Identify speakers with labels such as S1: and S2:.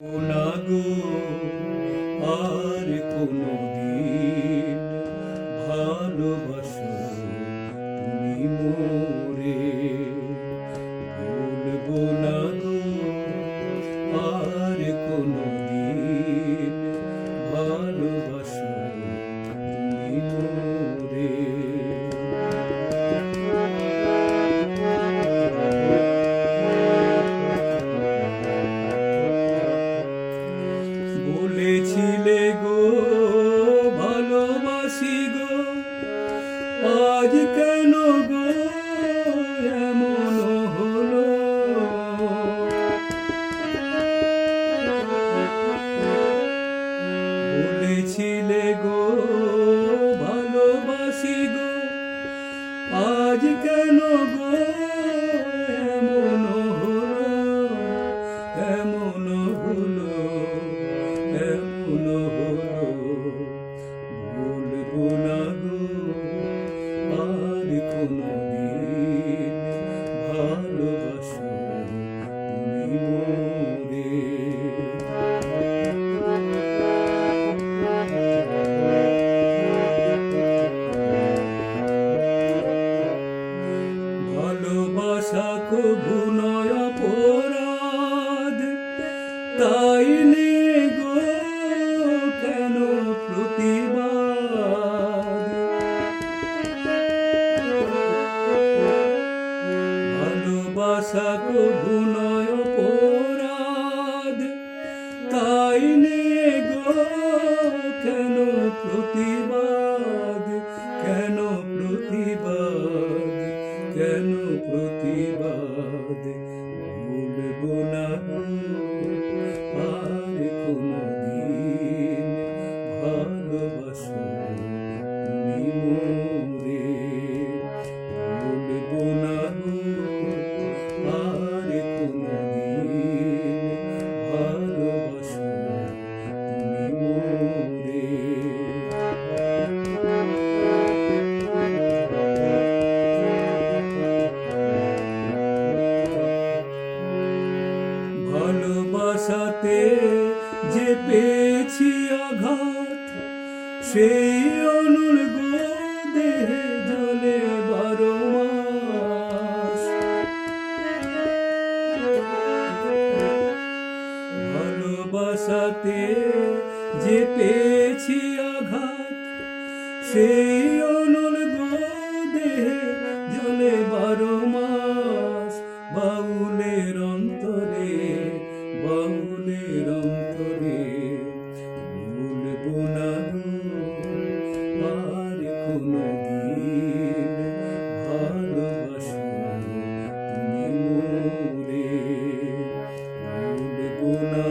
S1: না গো আর কোনদিন ভালোবাসো তুমি মোরে, ভুলবো না গো আর কোনদিন ভালোবাসো তুমি মোরে। বলেছিলে গো ভালোবাসি গো, আজ কেন গো এমন হলো? বলেছিলে গো ভালোবাসি গো, আজ কেন গো এমন হলো? এমন হলো, এমন হলো। ভুলবো না গো আর কোনদিন ভালোবাসো তুমি মোরে। ভালোবাসা কভু নয় অপরাধ, তাই নে গো কেন প্রতিবাদ? ভালোবাসা কভু নয় অপরাধ, তাই নে গো কেন প্রতিবাদ? কেন প্রতিবাদ? কেন প্রতিবাদ? ভুলবো না আর কোনদিন ভালোবাসো তুমি মোরে। ভুলবো না আর কোনদিন ভালোবাসো তুমি মোরে। ভালোবাসাতে যে পেয়েছি আঘাত, সেই অনুর্গ দেহে জ্বলে 12 মাস। ভালোবাসাতে যে পেয়েছি আঘাত, সেই অনুর্গ দেহে জ্বলে 12 মাস। বাউলের অন্তরে, বাউলের অন্তরে, ভুলবো না আর কোনদিন ভালোবাসো তুমি মোরে। ভুলবো না।